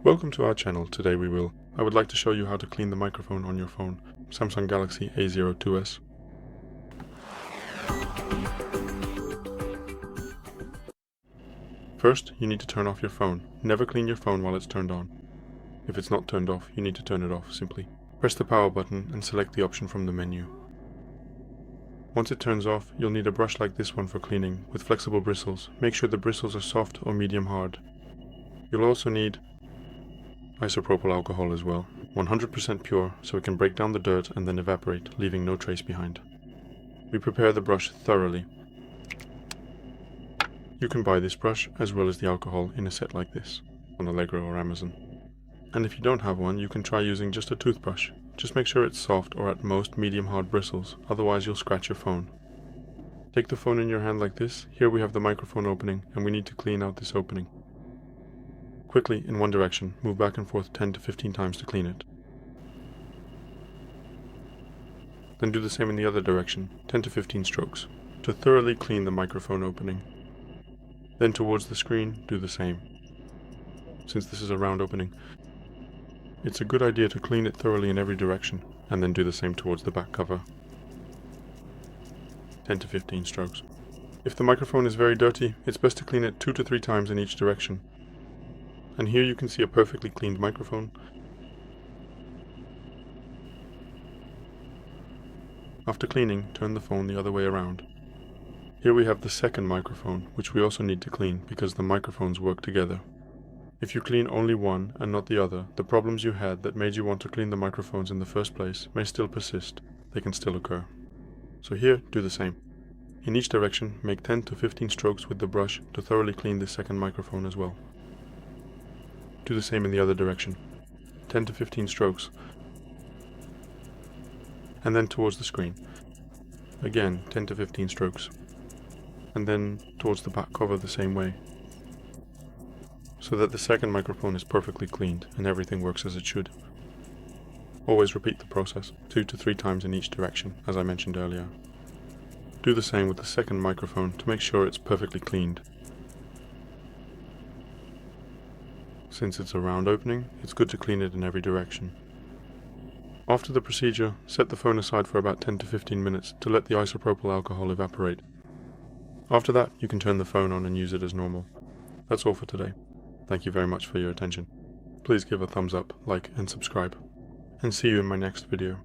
Welcome to our channel. Today I would like to show you how to clean the microphone on your phone, Samsung Galaxy A02s. First, you need to turn off your phone. Never clean your phone while it's turned on. If it's not turned off, you need to turn it off simply. Press the power button and select the option from the menu. Once it turns off, you'll need a brush like this one for cleaning, with flexible bristles. Make sure the bristles are soft or medium hard. You'll also need isopropyl alcohol as well, 100% pure, so it can break down the dirt and then evaporate, leaving no trace behind. We prepare the brush thoroughly. You can buy this brush as well as the alcohol in a set like this on Allegro or Amazon. And if you don't have one, you can try using just a toothbrush. Just make sure it's soft or at most medium hard bristles, otherwise you'll scratch your phone. Take the phone in your hand like this. Here we have the microphone opening and we need to clean out this opening. Quickly, in one direction, move back and forth 10 to 15 times to clean it. Then do the same in the other direction, 10 to 15 strokes, to thoroughly clean the microphone opening. Then towards the screen, do the same. Since this is a round opening, it's a good idea to clean it thoroughly in every direction, and then do the same towards the back cover. 10 to 15 strokes. If the microphone is very dirty, it's best to clean it 2 to 3 times in each direction. And here you can see a perfectly cleaned microphone. After cleaning, turn the phone the other way around. Here we have the second microphone, which we also need to clean because the microphones work together. If you clean only one and not the other, the problems you had that made you want to clean the microphones in the first place may still persist. They can still occur. So here, do the same. In each direction, make 10 to 15 strokes with the brush to thoroughly clean the second microphone as well. Do the same in the other direction, 10 to 15 strokes, and then towards the screen, again 10 to 15 strokes, and then towards the back cover the same way, so that the second microphone is perfectly cleaned and everything works as it should. Always repeat the process 2 to 3 times in each direction, as I mentioned earlier. Do the same with the second microphone to make sure it's perfectly cleaned. Since it's a round opening, it's good to clean it in every direction. After the procedure, set the phone aside for about 10 to 15 minutes to let the isopropyl alcohol evaporate. After that, you can turn the phone on and use it as normal. That's all for today. Thank you very much for your attention. Please give a thumbs up, like and subscribe. And see you in my next video.